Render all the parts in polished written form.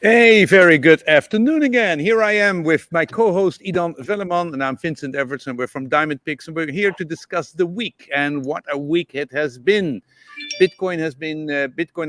A very good afternoon again. Here I am with my co-host Idan Velleman, and I'm Vincent Everts, and we're from Diamond Picks, and we're here to discuss the week. And what a week it has been! Bitcoin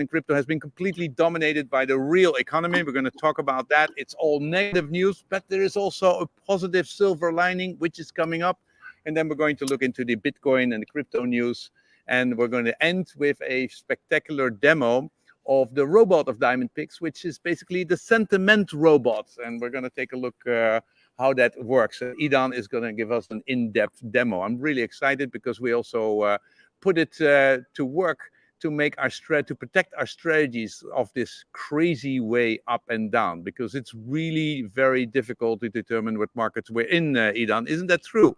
and crypto has been completely dominated by the real economy. We're going to talk about that. It's all negative news, but there is also a positive silver lining, which is coming up. And then we're going to look into the Bitcoin and the crypto news, and we're going to end with a spectacular demo of the robot of Diamond Picks, which is basically the sentiment robot. And we're going to take a look how that works. Idan is going to give us an in-depth demo. I'm really excited because we also put it to work to make to protect our strategies of this crazy way up and down, because it's really very difficult to determine what markets we're in, Idan. Isn't that true?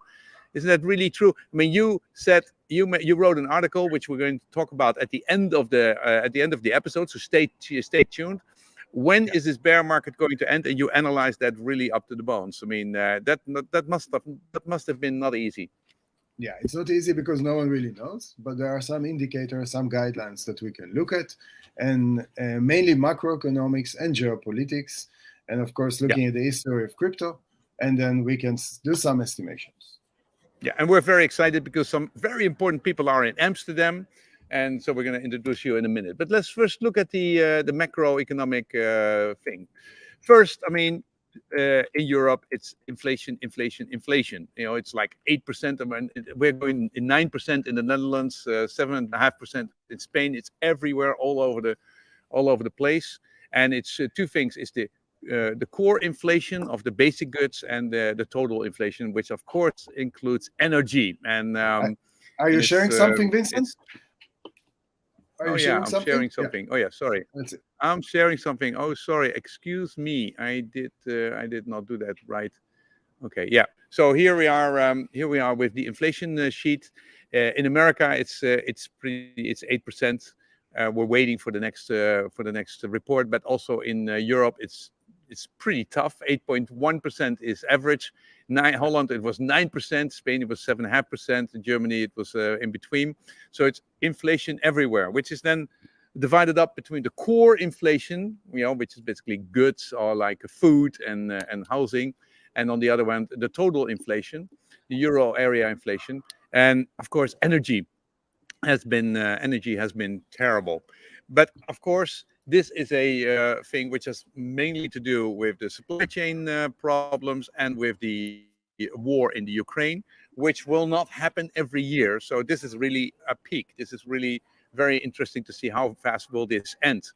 Isn't that really true? I mean, you said you wrote an article which we're going to talk about at the end of the episode. So stay tuned. When is this bear market going to end? And you analyze that really up to the bones. I mean, that must have been not easy. Yeah, it's not easy because no one really knows, but there are some indicators, some guidelines that we can look at, and mainly macroeconomics and geopolitics, and of course looking at the history of crypto, and then we can do some estimations. Yeah, and we're very excited because some very important people are in Amsterdam, and so we're going to introduce you in a minute. But let's first look at the macroeconomic thing. First, I mean, in Europe, it's inflation. You know, it's like 8%. We're going in 9% in the Netherlands, 7.5% in Spain. It's everywhere, all over the place. And it's two things: it's the core inflation of the basic goods and the total inflation, which of course includes energy. And are you sharing something, Vincent? I'm sharing something. Yeah. Oh yeah, sorry. I'm sharing something. Oh, sorry. Excuse me. I did not do that right. Okay. Yeah. So here we are with the inflation sheet. In America, it's 8%. We're waiting for the next report, but also in Europe, it's pretty tough. 8.1% is average. Holland, it was 9%. Spain, it was 7.5%. In Germany, it was in between. So it's inflation everywhere, which is then divided up between the core inflation, you know, which is basically goods or like food and housing, and on the other hand, the total inflation, the euro area inflation, and of course, energy has been terrible. But of course, this is a thing which has mainly to do with the supply chain problems and with the war in the Ukraine, which will not happen every year. So this is really a peak. This is really very interesting to see how fast will this end.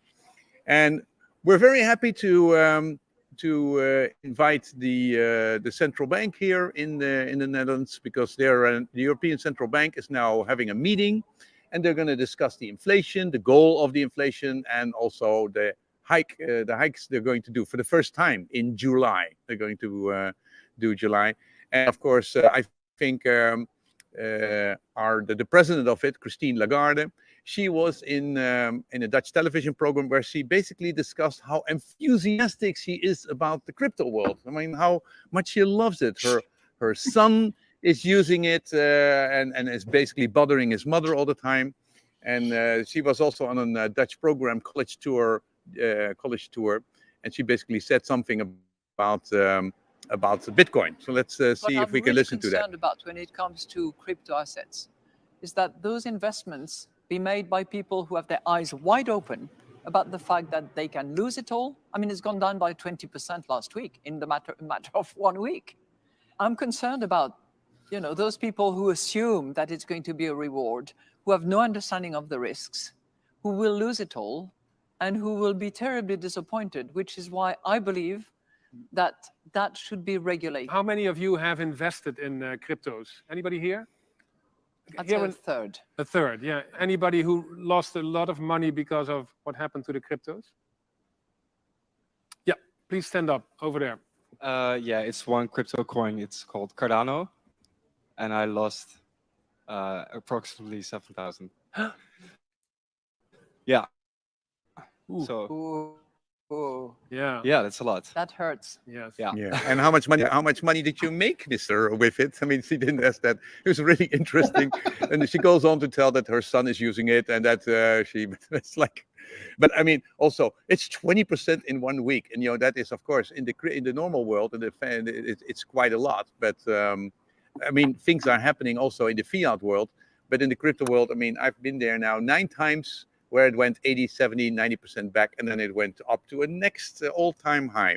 And we're very happy to invite the central bank here in the Netherlands, because the European Central Bank is now having a meeting. And they're going to discuss the inflation, the goal of the inflation, and also the hikes they're going to do for the first time in July. They're going to do July. And of course, I think the president of it, Christine Lagarde, she was in a Dutch television program where she basically discussed how enthusiastic she is about the crypto world. I mean, how much she loves it. Her son is using it and is basically bothering his mother all the time. And she was also on a Dutch program, college tour, and she basically said something about Bitcoin. So let's see if we can listen to that. What I'm really concerned about when it comes to crypto assets is that those investments be made by people who have their eyes wide open about the fact that they can lose it all. I mean, it's gone down by 20% last week in the matter of 1 week. I'm concerned about those people who assume that it's going to be a reward, who have no understanding of the risks, who will lose it all, and who will be terribly disappointed, which is why I believe that should be regulated. How many of you have invested in cryptos? Anybody here? That's a third. A third, yeah. Anybody who lost a lot of money because of what happened to the cryptos? Yeah, please stand up over there. Yeah, it's one crypto coin. It's called Cardano. And I lost approximately 7,000. Yeah. Ooh. So Oh, Yeah. Yeah, that's a lot. that hurts. Yes. Yeah. Yeah. And how much money did you make, Mister, with it? I mean, she didn't ask that. It was really interesting. And she goes on to tell that her son is using it, and that it's like, but I mean, also it's 20% in 1 week, and that is, of course, in the normal world, and it's quite a lot. But I mean, things are happening also in the fiat world, but in the crypto world, I mean, I've been there now 9 times, where it went 80, 70, 90% back, and then it went up to a next all-time high.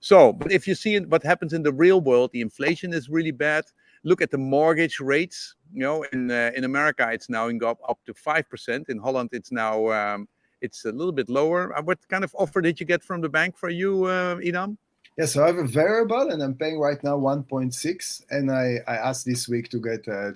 So, but if you see what happens in the real world, the inflation is really bad. Look at the mortgage rates. In America, it's now up to 5%. In Holland, it's now it's a little bit lower. What kind of offer did you get from the bank for you, Idan? Yeah, so I have a variable, and I'm paying right now 1.6. And I asked this week to get a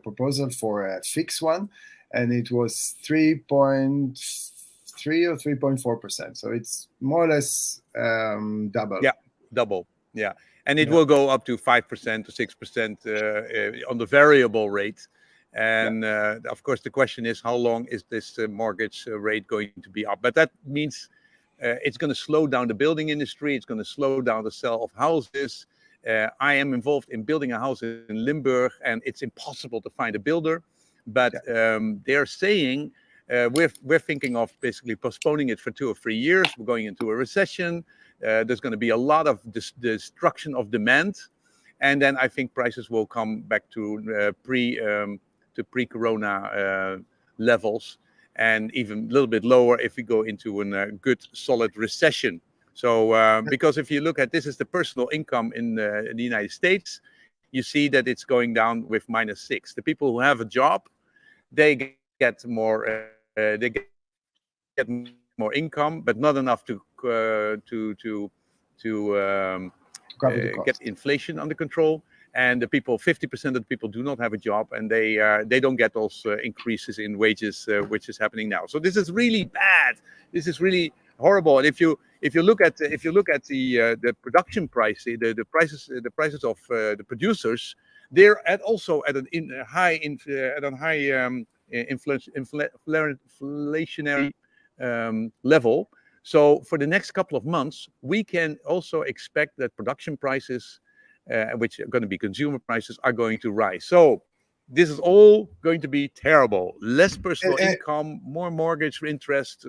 proposal for a fixed one, and it was 3.3 or 3.4%. So it's more or less double. Yeah, double. Yeah, and it will go up to 5% to 6% on the variable rate. And of course, the question is, how long is this mortgage rate going to be up? But that means it's going to slow down the building industry. It's going to slow down the sale of houses. I am involved in building a house in Limburg, and it's impossible to find a builder. But they're saying we're thinking of basically postponing it for 2 or 3 years. We're going into a recession. There's going to be a lot of destruction of demand, and then I think prices will come back to pre-corona levels, and even a little bit lower if we go into a good solid recession. So because if you look at this is the personal income in the United States, you see that it's going down with -6. The people who have a job, they get more income, but not enough to get inflation under control. And the people, 50% of the people do not have a job, and they don't get those increases in wages, which is happening now. So this is really bad. This is really horrible. And if you look at the production price, the prices of the producers, they're also at a high inflationary level. So for the next couple of months, we can also expect that production prices, which are going to be consumer prices, are going to rise. So this is all going to be terrible. Less personal income, more mortgage interest,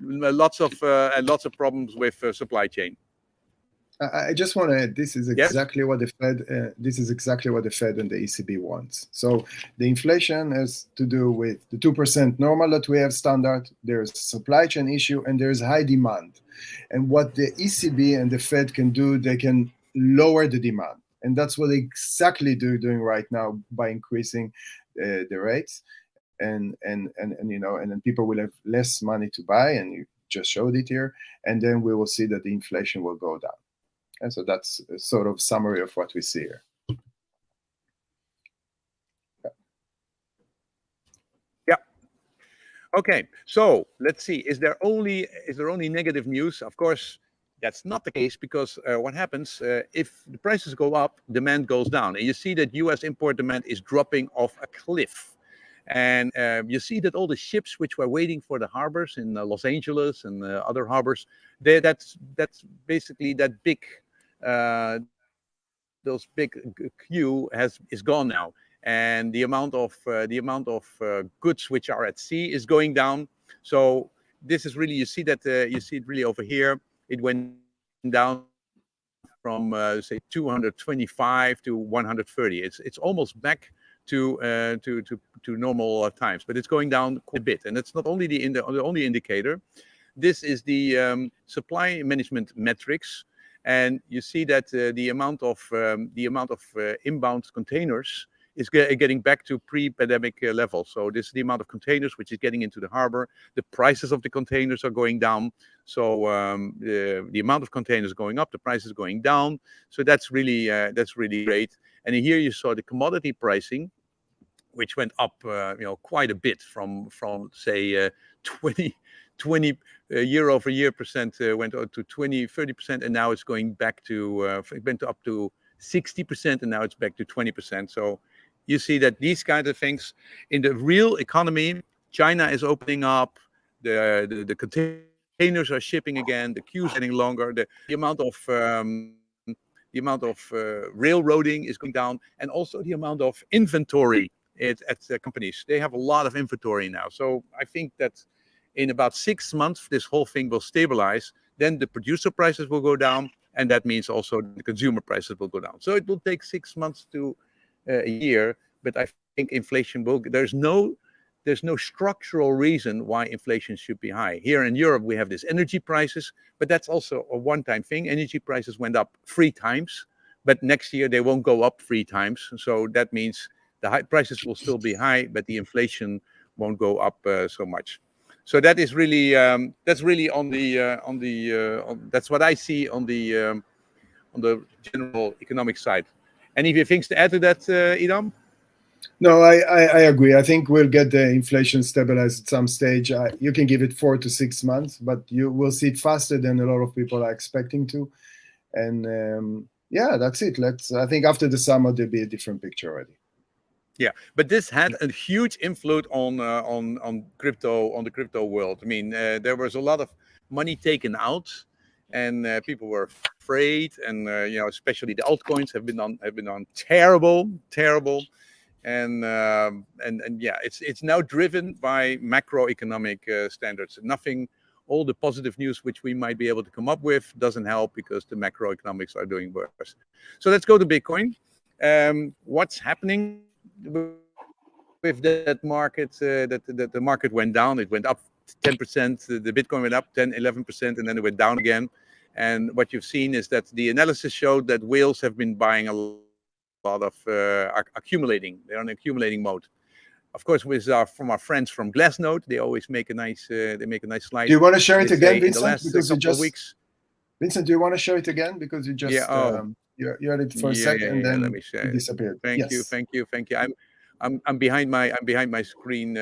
lots of problems with supply chain. I just want to add, this is exactly what the Fed. This is exactly what the Fed and the ECB wants. So the inflation has to do with the 2% normal that we have standard. There's a supply chain issue, and there's high demand. And what the ECB and the Fed can do, they can lower the demand, and that's what they exactly doing right now by increasing the rates, and then people will have less money to buy, and you just showed it here, and then we will see that the inflation will go down. And so that's a sort of summary of what we see here. Yeah. Okay. So let's see. Is there only negative news? Of course, that's not the case, because what happens if the prices go up, demand goes down, and you see that U.S. import demand is dropping off a cliff. And you see that all the ships which were waiting for the harbors in Los Angeles and other harbors, that's basically that big. Those big queue is gone now, and the amount of goods which are at sea is going down. So this is really, you see it really over here. It went down from say 225 to 130. It's almost back to normal times, but it's going down quite a bit. And it's not only the only indicator. This is the supply management metrics. And you see that the amount of inbound containers is getting back to pre-pandemic levels. So this is the amount of containers which is getting into the harbor. The prices of the containers are going down. So the amount of containers going up, the price is going down. So that's really great. And here you saw the commodity pricing, which went up quite a bit from say 20 year-over-year percent went up to 20-30%, and now it's going back to it went up to 60%, and now it's back to 20%. So you see that these kinds of things in the real economy, China is opening up, the container containers are shipping again, the queues are getting longer, the amount of railroading is going down, and also the amount of inventory at companies. They have a lot of inventory now. So I think that in about 6 months, this whole thing will stabilize. Then the producer prices will go down, and that means also the consumer prices will go down. So it will take 6 months to a year, but I think inflation will. There's no structural reason why inflation should be high. Here in Europe, we have this energy prices, but that's also a one-time thing. Energy prices went up 3 times, but next year they won't go up 3 times. So that means the high prices will still be high, but the inflation won't go up so much. So that is really that's really that's what I see on the general economic side. Any things to add to that, Idan? No, I agree. I think we'll get the inflation stabilized at some stage. You can give it 4 to 6 months, but you will see it faster than a lot of people are expecting to. And yeah, that's it. I think after the summer there'll be a different picture already. Yeah, but this had a huge influence on crypto, on the crypto world. I mean, there was a lot of money taken out, and people were afraid. And especially the altcoins have been on terrible, and yeah, it's now driven by macroeconomic standards. Nothing, all the positive news which we might be able to come up with doesn't help because the macroeconomics are doing worse. So let's go to Bitcoin. What's happening with that market? That the market went down. It went up 10%. The Bitcoin went up 10-11%, and then it went down again. And what you've seen is that the analysis showed that whales have been buying a lot of accumulating. They're on accumulating mode. Of course, from our friends from Glassnode, they always make a nice slide. Do you want to share it again, Vincent? In the last couple of weeks. Vincent, do you want to show it again because you just you had it for a second and then let me share it disappeared. Thank you. I'm behind my screen.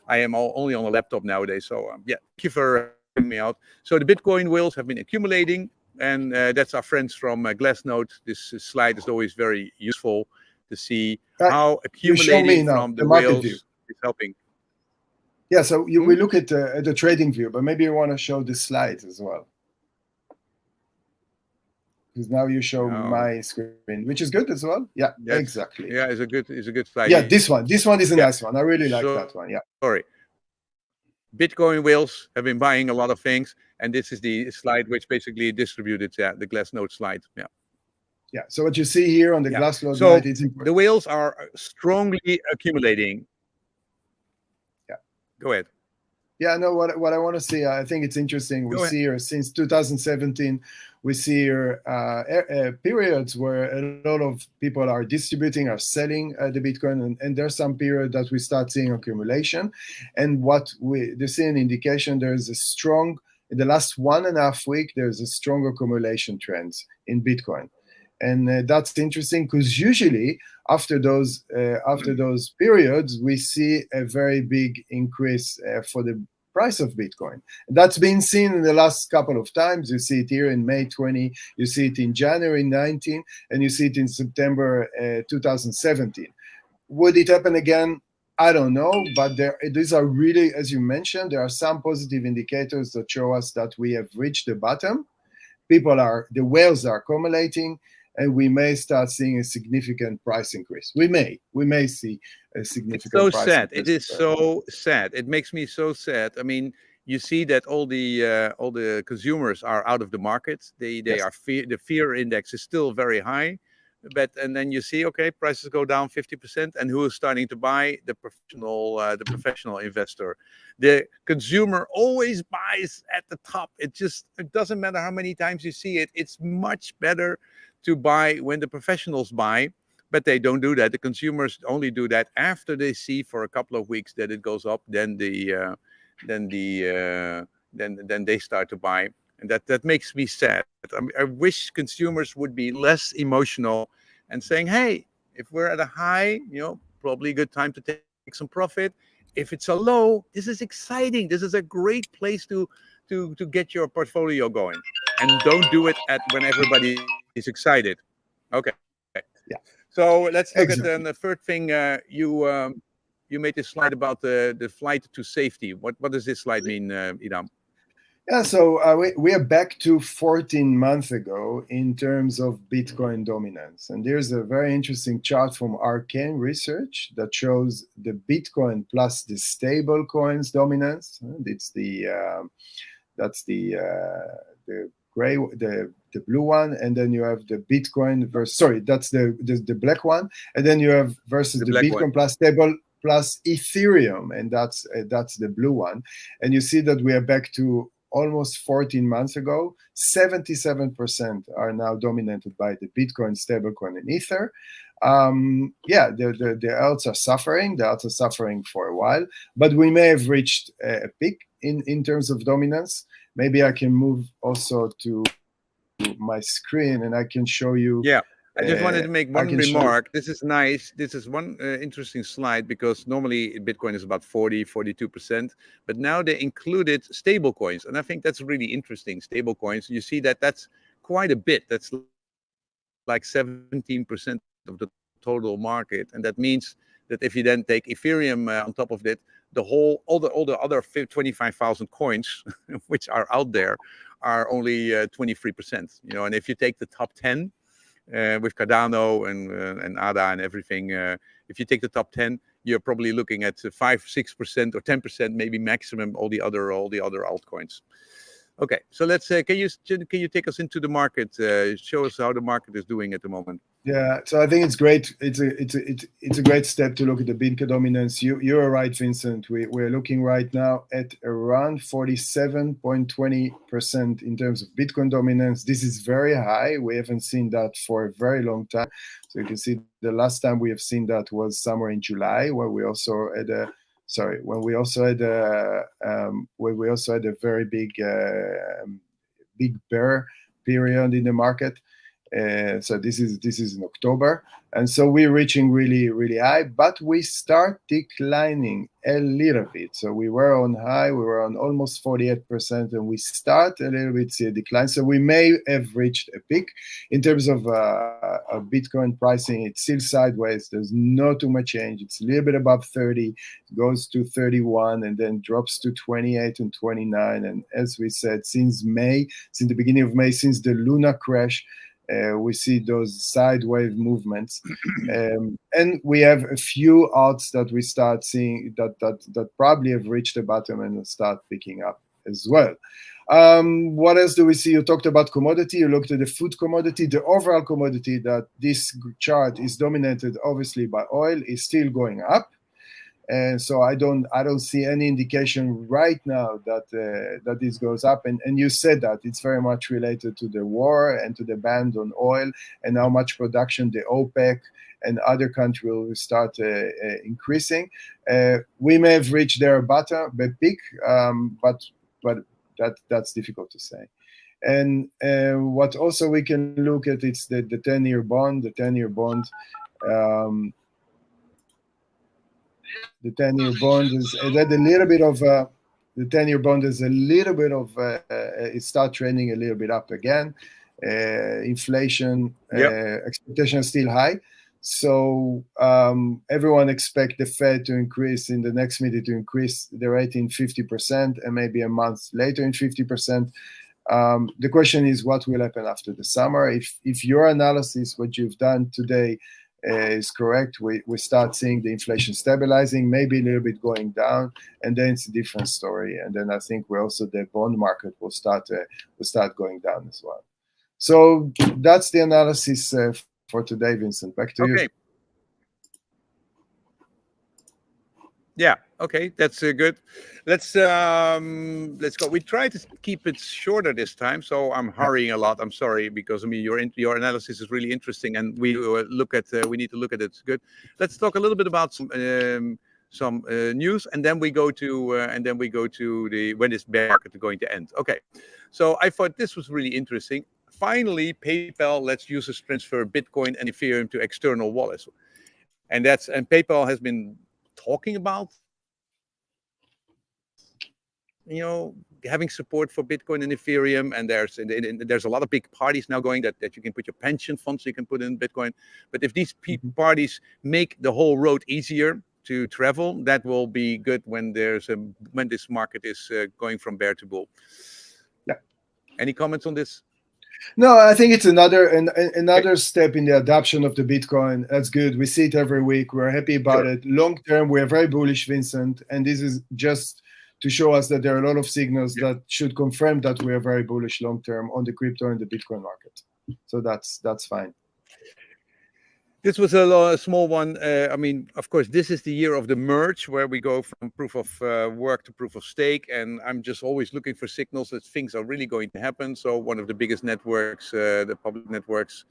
I am only on a laptop nowadays. So yeah, thank you for helping me out. So the Bitcoin whales have been accumulating, and that's our friends from Glassnode. This slide is always very useful to see how accumulating from the whales is helping. Yeah, so we look at the trading view, but maybe you want to show this slide as well. Because now you show my screen, which is good as well. Yeah, exactly. Yeah, it's a good slide. Yeah, this one is a nice one. I really like that one. Yeah. Sorry. Bitcoin whales have been buying a lot of things, and this is the slide which basically distributed the Glassnode slide. Yeah. Yeah. So what you see here on the Glassnode slide, the whales are strongly accumulating. Yeah. Go ahead. Yeah, no, what I want to see, I think it's interesting. We see here since 2017, we see here periods where a lot of people are distributing, are selling the Bitcoin, and there's some period that we start seeing accumulation. And what they see an indication there's a strong, in the last 1.5 weeks, there's a strong accumulation trends in Bitcoin. And that's interesting because usually after those periods, we see a very big increase for the price of Bitcoin. That's been seen in the last couple of times. You see it here in May 20, you see it in January 19, and you see it in September 2017. Would it happen again? I don't know, but these are really, as you mentioned, there are some positive indicators that show us that we have reached the bottom. The whales are accumulating, and we may start seeing a significant price increase. We may see a significant price increase. It is so sad. It makes me so sad. I mean, you see that all the consumers are out of the market. They are the fear index is still very high, and then you see prices go down 50%, and who is starting to buy? The professional investor. The consumer always buys at the top. It doesn't matter how many times you see it. It's much better to buy when the professionals buy, but they don't do that. The consumers only do that after they see for a couple of weeks that it goes up. Then they start to buy, and that makes me sad. I wish consumers would be less emotional and saying, "Hey, if we're at a high, probably a good time to take some profit. If it's a low, this is exciting. This is a great place to get your portfolio going, and don't do it when everybody is excited." Okay. Yeah. So let's look at the third thing. you made this slide about the flight to safety. What does this slide mean, Idan? Yeah, so we are back to 14 months ago in terms of Bitcoin dominance. And there's a very interesting chart from Arcane Research that shows the Bitcoin plus the stable coins dominance. That's the gray, the blue one, and then you have the Bitcoin versus, sorry, that's the black one, and then you have versus the Bitcoin one plus stable plus Ethereum, and that's the blue one. And you see that we are back to almost 14 months ago. 77% are now dominated by the Bitcoin, stablecoin, and Ether. Yeah, the alts are suffering. The alts are suffering for a while, but we may have reached a peak in terms of dominance. Maybe I can move also to my screen and I can show you. Yeah, I just wanted to make one remark. This is nice. This is one interesting slide because normally Bitcoin is about 42%, but now they included stable coins. And I think that's really interesting. Stable coins, you see that's quite a bit. That's like 17% of the total market. And that means that if you then take Ethereum on top of it, all the other 25,000 coins which are out there are only 23%. And if you take the top 10 with Cardano and ADA and everything, if you take the top 10, you're probably looking at 5-6% or 10%, maybe maximum all the other altcoins. Okay, so let's can you take us into the market? Show us how the market is doing at the moment. Yeah, so I think it's great. It's a great step to look at the Bitcoin dominance. You're right, Vincent. We're looking right now at around 47.20% in terms of Bitcoin dominance. This is very high. We haven't seen that for a very long time. So you can see the last time we have seen that was somewhere in July, where we also had a very big bear period in the market. So this is in October, and so we're reaching really, really high, but we start declining a little bit. So we were on high, we were on almost 48%, and we start a little bit see a decline. So we may have reached a peak in terms of Bitcoin pricing. It's still sideways. There's not too much change. It's a little bit above 30, goes to 31, and then drops to 28 and 29. And as we said, since the beginning of May, since the Luna crash, we see those sideways movements, and we have a few alts that we start seeing that probably have reached the bottom and start picking up as well. What else do we see? You talked about commodity. You looked at the food commodity. The overall commodity that this chart is dominated, obviously, by oil, is still going up. And so I don't see any indication right now that this goes up. And you said that it's very much related to the war and to the ban on oil and how much production the OPEC and other countries will start increasing. We may have reached their bottom, the peak, but that's difficult to say. And what also we can look at, it's the 10-year bond. The 10-year bond. The 10-year bond is a little bit of the 10-year bond is a little bit of it start trending a little bit up again. Inflation expectation is still high, so everyone expect the Fed to increase in the next meeting to increase the rate in 50% and maybe a month later in 50%. The question is what will happen after the summer. If your analysis, what you've done today, is correct, we start seeing the inflation stabilizing, maybe a little bit going down, and then it's a different story. And then I think the bond market will start going down as well. So that's the analysis for today, Vincent. Back to you. Yeah. Okay, that's good. Let's go. We try to keep it shorter this time, so I'm hurrying a lot. I'm sorry because your analysis is really interesting, and we need to look at it. It's good. Let's talk a little bit about some news, and then we go to the when is bear market going to end. Okay, so I thought this was really interesting. Finally, PayPal lets users transfer Bitcoin and Ethereum to external wallets, and PayPal has been talking about having support for Bitcoin and Ethereum, and there's a lot of big parties now going that you can put your pension funds, you can put in Bitcoin. But if these parties make the whole road easier, to travel. That will be good when this market is going from bear to bull. Yeah. Any comments on this? No, I think it's another step in the adoption of the Bitcoin. That's good. We see it every week. We're happy about it. Long term, we're very bullish, Vincent. And this is just to show us that there are a lot of signals that should confirm that we are very bullish long term on the crypto and the Bitcoin market. So that's fine. This was a small one. I mean, of course, this is the year of the merge, where we go from proof of work to proof of stake. And I'm just always looking for signals that things are really going to happen. So one of the biggest networks, the public networks,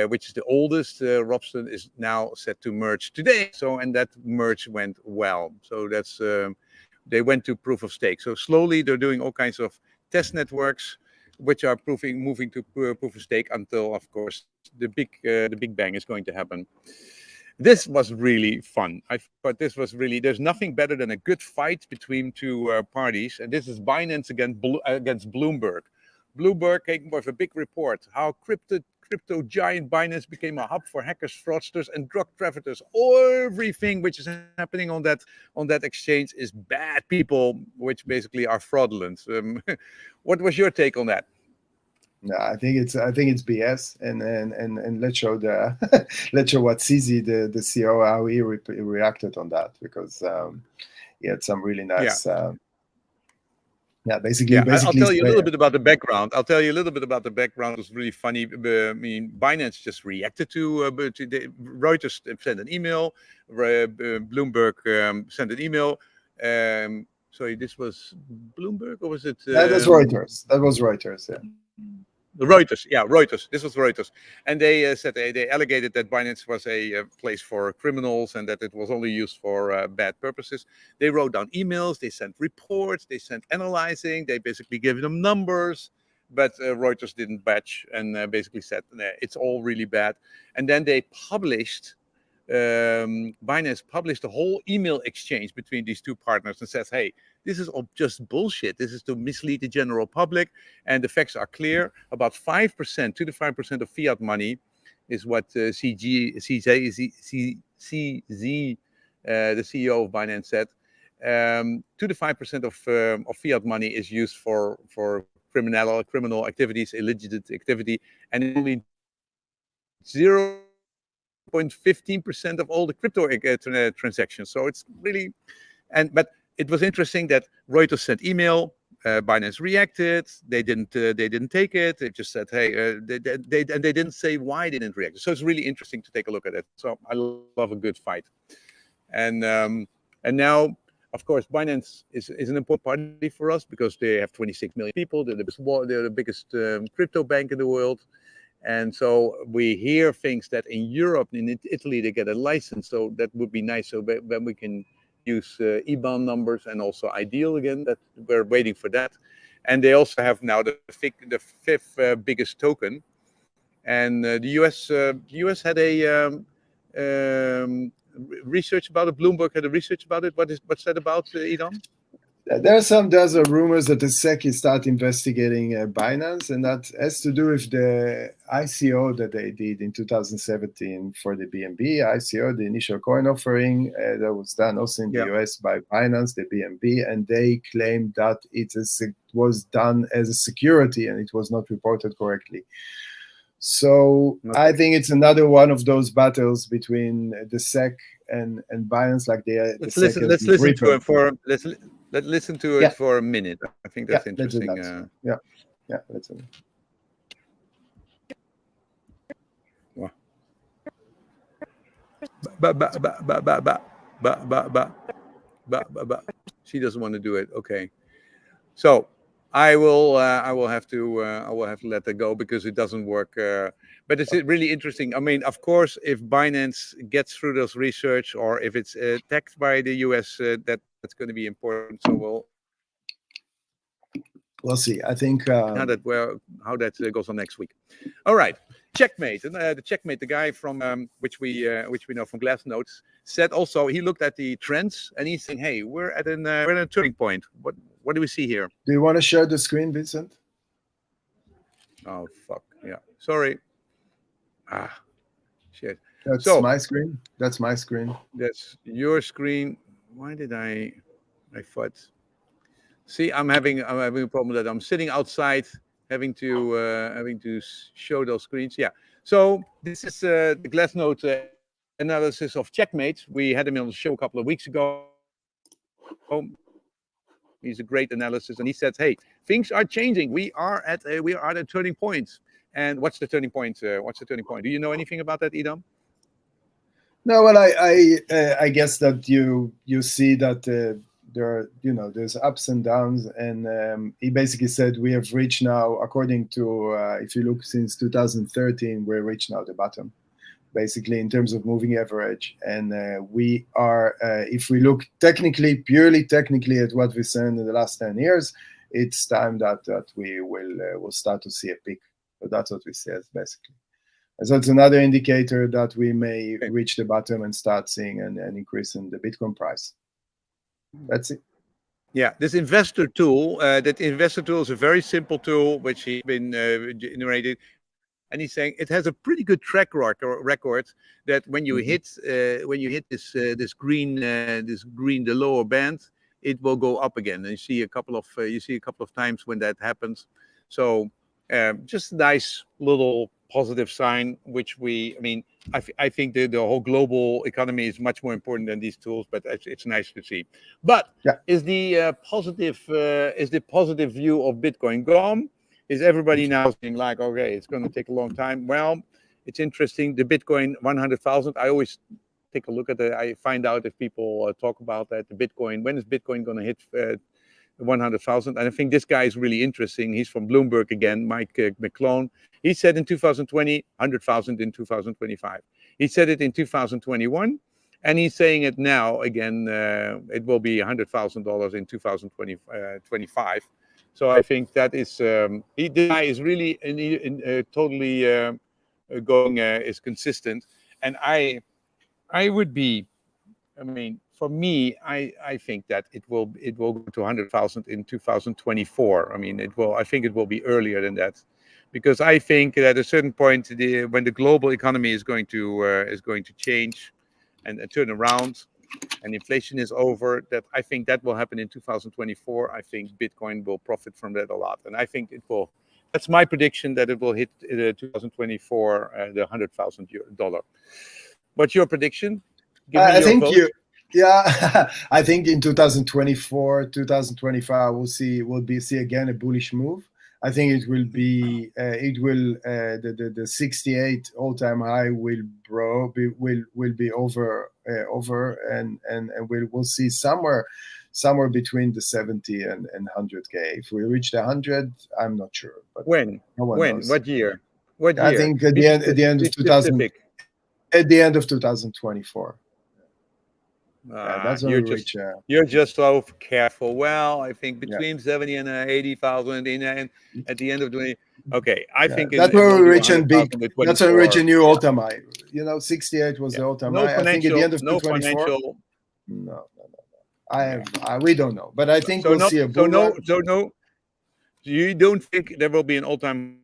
which is the oldest, Robson, is now set to merge today. And that merge went well. So that's they went to proof of stake. So slowly they're doing all kinds of test networks, which are moving to proof of stake until, of course, the big bang is going to happen. This was really fun. I thought this was really, there's nothing better than a good fight between two parties. And this is Binance against Bloomberg. Bloomberg came with a big report, how crypto giant Binance became a hub for hackers, fraudsters, and drug traffickers. Everything which is happening on that exchange is bad people, which basically are fraudulent. What was your take on that? No, I think it's BS, and let's show let's show what CZ, the CEO, how he reacted on that, because he had some really nice. Basically. I'll tell you a little bit about the background. It was really funny. I mean, Binance just reacted to Reuters sent an email. Bloomberg sent an email. Sorry, this was Bloomberg, or was it? That was Reuters. Yeah. Reuters. This was Reuters, and they said they allegated that Binance was a place for criminals and that it was only used for bad purposes. They wrote down emails, they sent reports, they sent analyzing, they basically gave them numbers, but Reuters didn't batch and basically said it's all really bad. And then they published. Binance published a whole email exchange between these two partners and says, hey, this is all just bullshit. This is to mislead the general public. And the facts are clear. About 5%, 2 to 5% of fiat money is what CZ, the CEO of Binance, said. 2 to 5% of fiat money is used for criminal activities, illicit activity, and only 0.15% of all the crypto transactions. So it's really, but it was interesting that Reuters sent email, Binance reacted. They didn't take it. They just said, hey, they didn't say why they didn't react. So it's really interesting to take a look at it. So I love a good fight. And now, of course, Binance is an important party for us because they have 26 million people. They're the biggest crypto bank in the world. And so we hear things that in Europe, in Italy, they get a license. So that would be nice. So when we can use IBAN numbers and also Ideal again, that we're waiting for that. And they also have now the fifth biggest token. And the US had a research about it. Bloomberg had a research about it. What's that about, Idan? There's rumors that the SEC is start investigating Binance, and that has to do with the ICO that they did in 2017 for the BNB ICO, the initial coin offering that was done also in the US by Binance, the BNB, and they claimed that it was done as a security and it was not reported correctly. So I think it's another one of those battles between the SEC and Binance, like let's listen to it let's listen to it for a minute. I think that's interesting. Let's do it. Wow. She doesn't want to do it. Okay. So I will have to let that go because it doesn't work. But it's really interesting. I mean, of course, if Binance gets through those research, or if it's attacked by the US, that's going to be important. So we'll see. I think how that goes on next week. All right, Checkmate, and the Checkmate, the guy from which we know from Glassnodes, said also he looked at the trends and he's saying, hey, we're at a turning point. What do we see here? Do you want to share the screen, Vincent? Oh, fuck. Yeah. Sorry. Shit. That's So my screen. That's my screen. that's your screen. Why did I thought? See, I'm having a problem that I'm sitting outside, having to show those screens. Yeah. So this is the Glassnode analysis of Checkmate. We had him on the show a couple of weeks ago. He's a great analysis, and he said, "Hey, things are changing. We are at a turning point." And what's the turning point? What's the turning point? Do you know anything about that, Idan? No, well, I guess that you see that there's ups and downs, and he basically said we have reached now, according to if you look since 2013, we reached now the bottom, basically in terms of moving average, and we are if we look purely technically at what we've seen in the last 10 years, it's time that we will start to see a peak. So that's what we see as basically. So it's another indicator that we may reach the bottom and start seeing an increase in the Bitcoin price. That's it. Yeah, this investor tool, that investor tool is a very simple tool which he's been generated, and he's saying it has a pretty good track record that when you hit this green the lower band, it will go up again. And you see a couple of times when that happens. So just a nice little positive sign, which I think the whole global economy is much more important than these tools, but it's nice to see. But is the positive view of Bitcoin gone? Is everybody now saying like, okay, it's going to take a long time? Well, it's interesting. The Bitcoin 100,000. I always take a look at it. I find out if people talk about that. The Bitcoin. When is Bitcoin going to hit 100,000? And I think this guy is really interesting. He's from Bloomberg again, Mike McClone. He said in 2020, 100,000 in 2025. He said it in 2021, and he's saying it now again. It will be $100,000 in 2025. So I think that is the guy is really totally going is consistent, and I would be. For me, I think that it will go to 100,000 in 2024. I think it will be earlier than that, because I think that at a certain point, when the global economy is going to change and turn around, and inflation is over, that I think that will happen in 2024. I think Bitcoin will profit from that a lot, and I think it will. That's my prediction, that it will hit 2024 the $100,000. What's your prediction? I think I think in 2024, 2025, we'll see again a bullish move. I think it will be the 68 all-time high will be over, and we'll see somewhere between the 70 and 100K. If we reach the 100, I'm not sure. But when? Knows. What year? I think at the end of 2000. At the end of 2024. That's when we reach. You're just so careful. Well, I think between 70 and 80,000 and at the end of 20. Okay, I think that's where we reach that's when we reach a new all-time high. 68 was the all-time high. I think at the end of 2024. No. We don't know, but I think we'll see a bull run. No. You don't think there will be an all-time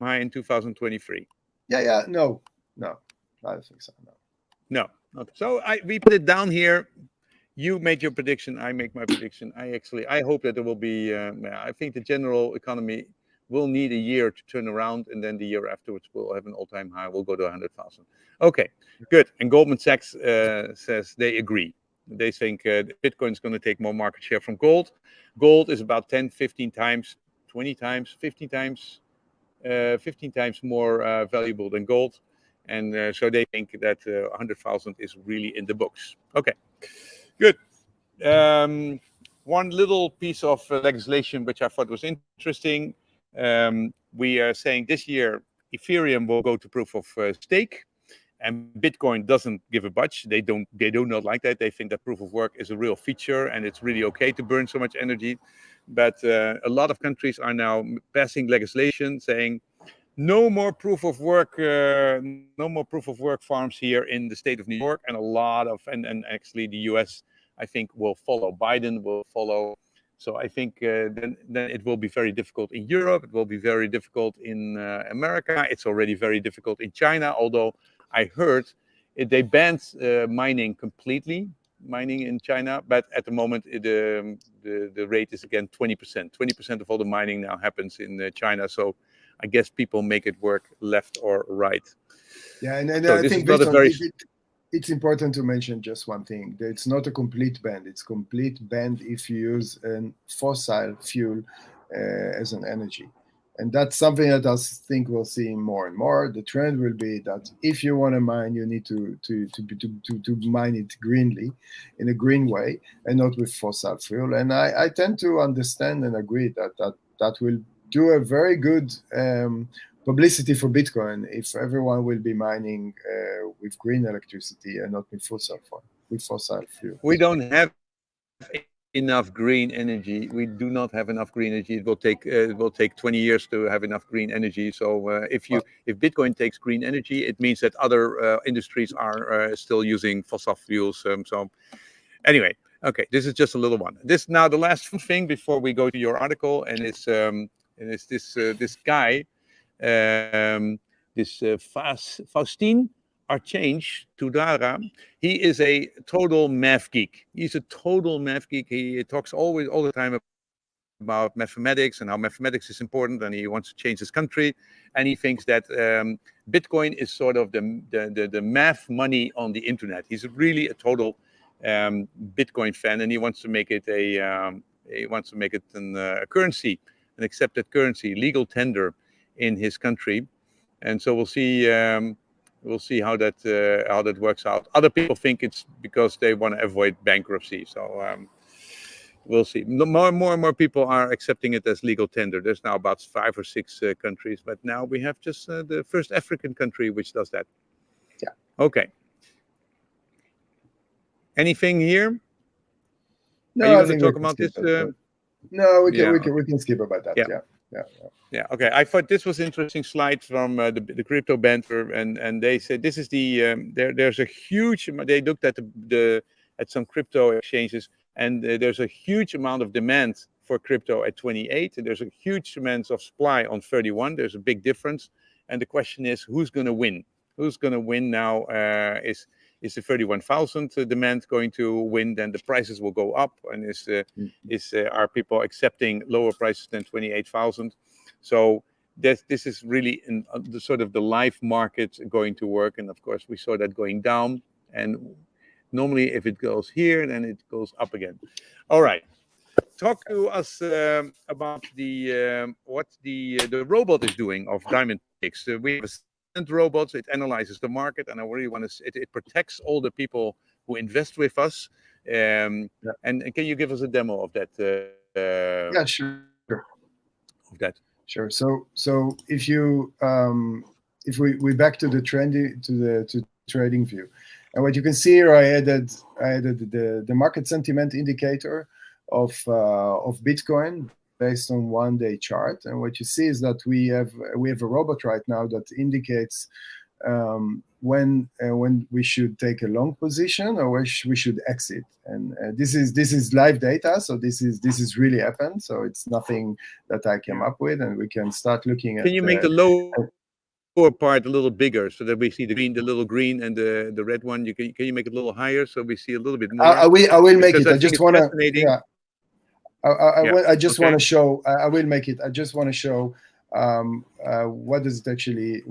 high in 2023? Yeah. No. I don't think so. No. Okay. So we put it down here. You make your prediction. I make my prediction. I hope that there will be. I think the general economy will need a year to turn around, and then the year afterwards we'll have an all-time high. We'll go to 100,000. Okay, good. And Goldman Sachs says they agree. They think Bitcoin is going to take more market share from gold. Gold is about 10, 15 times, 20 times, 15 times, 15 times more valuable than gold. And so they think that 100,000 is really in the books. Okay, good. One little piece of legislation which I thought was interesting. We are saying this year Ethereum will go to proof of stake, and Bitcoin doesn't give a budge. They do not like that. They think that proof of work is a real feature, and it's really okay to burn so much energy. But a lot of countries are now passing legislation saying, no more proof of work farms here in the state of New York, and and actually the US, I think, will follow. Biden will follow. So I think then it will be very difficult in Europe. It will be very difficult in America. It's already very difficult in China. Although I heard they banned mining completely, mining in China, but at the moment the rate is again 20%. 20% of all the mining now happens in China. So I guess people make it work left or right. Yeah, and so I this think is not a very. It's important to mention just one thing. It's not a complete ban. It's complete ban if you use a fossil fuel as an energy. And that's something that I think we'll see more and more. The trend will be that if you want to mine, you need to mine it greenly, in a green way, and not with fossil fuel. And I tend to understand and agree that will do a very good publicity for Bitcoin if everyone will be mining with green electricity and not with fossil fuel. We don't have enough green energy. We do not have enough green energy. It will take 20 years to have enough green energy. So if Bitcoin takes green energy, it means that other industries are still using fossil fuels. So anyway, okay, this is just a little one. This now the last thing before we go to your article, and it's this guy, Faustin Archange Tudara. He is a total math geek. He's a total math geek. He talks all the time about mathematics and how mathematics is important, and he wants to change his country. And he thinks that Bitcoin is sort of the math money on the internet. He's really a total Bitcoin fan, and he wants to make it a currency, an accepted currency, legal tender in his country. And so we'll see. We'll see how that works out. Other people think it's because they want to avoid bankruptcy. So we'll see. More and more people are accepting it as legal tender. There's now about 5 or 6 countries, but now we have just the first African country which does that. Yeah. Okay. Anything here? No, are you I going to talk about this? No, we can skip about that. Yeah. Okay. I thought this was interesting slide from the crypto banter, and they said this is the there's a huge. They looked at at some crypto exchanges, and there's a huge amount of demand for crypto at 28, and there's a huge amount of supply on 31. There's a big difference, and the question is who's going to win? Who's going to win now? Is the 31,000 demand going to win? Then the prices will go up, and are people accepting lower prices than 28,000? So this is really the sort of the live market going to work, and of course we saw that going down. And normally, if it goes here, then it goes up again. All right, talk to us about what the robot is doing of Diamond Picks. We have robots. It analyzes the market, and I really want to. It protects all the people who invest with us. And can you give us a demo of that? Yeah, sure. Of that. Sure. So if you if we back to the trading view, and what you can see here, I added the market sentiment indicator of Bitcoin based on one-day chart, and what you see is that we have a robot right now that indicates when we should take a long position or we should exit. And this is live data, so this is really happened. So it's nothing that I came up with, and we can start looking at. Can you make the lower part a little bigger so that we see the little green and the red one? Can you make it a little higher so we see a little bit more? I will make it. I just want to. Yeah. I just want to show. I will make it. I just want to show what does it actually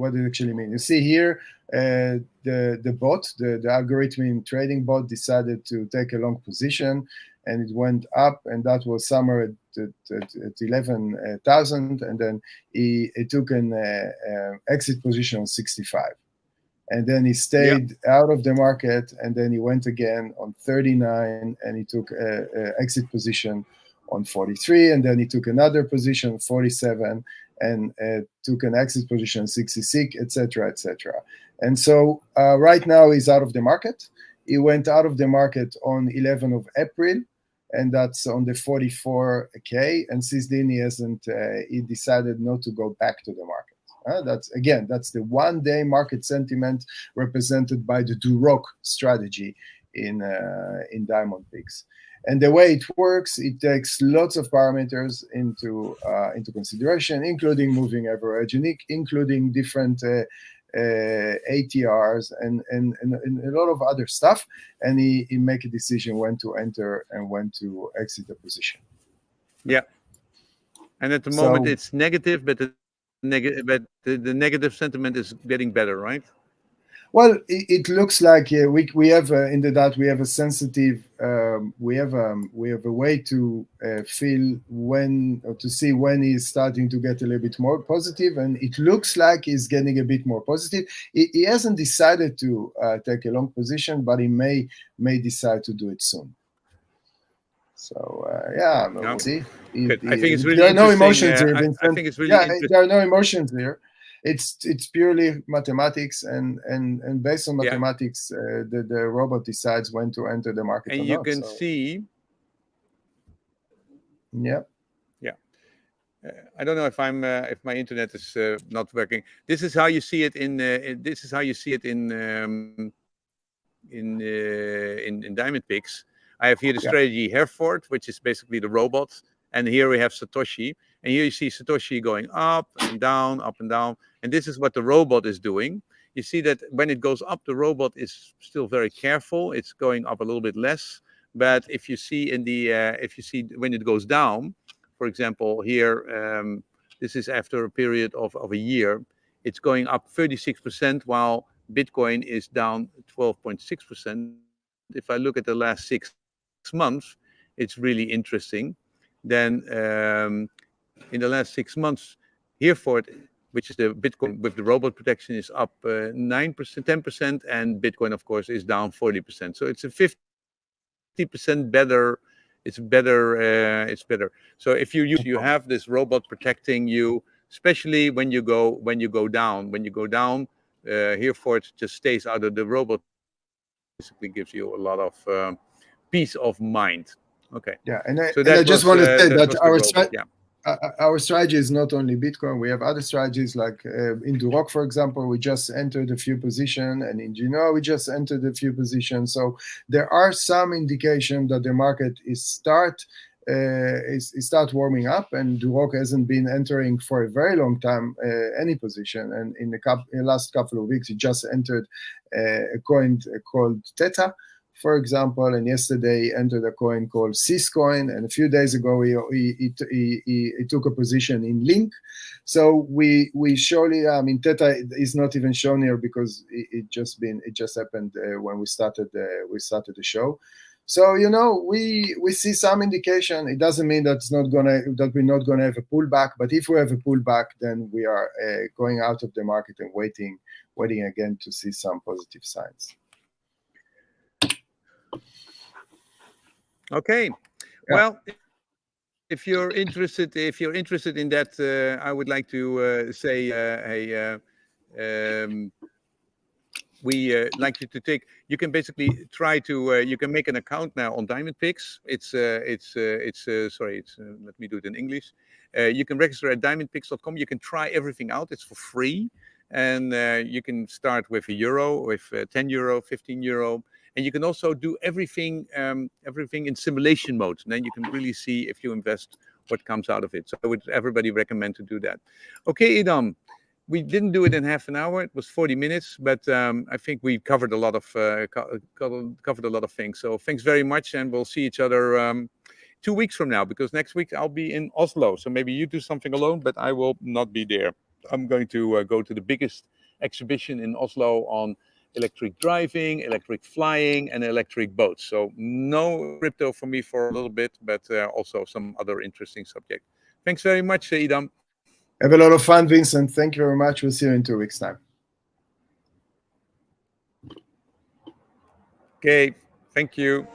mean. You see here, the bot, the algorithm trading bot decided to take a long position, and it went up, and that was somewhere at 11,000, and then he took an exit position on 65. And then he stayed out of the market, and then he went again on 39, and he took an exit position on 43, and then he took another position on 47, and took an exit position on 66, etc., etc. And so right now he's out of the market. He went out of the market on 11 of April, and that's on the 44K. And since then he decided not to go back to the market. That's the one-day market sentiment represented by the Duroc strategy in Diamond Picks. And the way it works, it takes lots of parameters into consideration, including moving average, including different ATRs, and a lot of other stuff, and he make a decision when to enter and when to exit the position. Yeah, and at the moment it's negative, but the negative sentiment is getting better, right? Well, it looks like we have in the data we have a sensitive we have a way to feel when, or to see when he's starting to get a little bit more positive, and it looks like he's getting a bit more positive. He hasn't decided to take a long position, but he may decide to do it soon. So yeah, we'll see. I think it's really there are no interesting. emotions here. I think it's really interesting. There are no emotions here. It's purely mathematics, and based on mathematics, the robot decides when to enter the market. And you can see. Yeah. Yeah. I don't know if if my internet is not working. This is how you see it in Diamond Picks. I have here the strategy Hereford, which is basically the robot, and here we have Satoshi. And here you see Satoshi going up and down, and this is what the robot is doing. You see that when it goes up, the robot is still very careful. It's going up a little bit less. But if you see when it goes down, for example, here, this is after a period of a year, it's going up 36%, while Bitcoin is down 12.6%. If I look at the last 6 months, it's really interesting. Then in the last 6 months, Hereford, which is the Bitcoin with the robot protection, is up 9%, 10%, and Bitcoin, of course, is down 40%. So it's a 50% better. It's better. So if you have this robot protecting you, especially when you go down. When you go down, Hereford just stays out of the robot. Basically, gives you a lot of peace of mind. Okay. Yeah, and I just want to say that our strategy is not only Bitcoin. We have other strategies, like in Duroc, for example, we just entered a few positions, and in Genoa, we just entered a few positions. So there are some indication that the market is start warming up, and Duroc hasn't been entering for a very long time any position. And in the last couple of weeks, he just entered a coin called Theta, for example, and yesterday entered a coin called Syscoin, and a few days ago he took a position in Link. So we surely, I mean, Theta is not even shown here because it just happened when we started the show. So we see some indication. It doesn't mean that we're not gonna have a pullback, but if we have a pullback, then we are going out of the market and waiting again to see some positive signs. Okay, well, if you're interested in that, I would like to say, we like you to take. You can basically try to. You can make an account now on Diamond Picks. Let me do it in English. You can register at diamondpicks.com. You can try everything out. It's for free, and you can start with €1, with €10, €15. And you can also do everything in simulation mode. And then you can really see, if you invest, what comes out of it. So I would everybody recommend to do that. Okay, Idan, we didn't do it in half an hour. It was 40 minutes, but I think we covered a lot of things. So thanks very much, and we'll see each other 2 weeks from now, because next week I'll be in Oslo. So maybe you do something alone, but I will not be there. I'm going to go to the biggest exhibition in Oslo on electric driving, electric flying, and electric boats. So no crypto for me for a little bit, but also some other interesting subject. Thanks very much, Idan. Have a lot of fun, Vincent. Thank you very much. We'll see you in 2 weeks' time. Okay, thank you.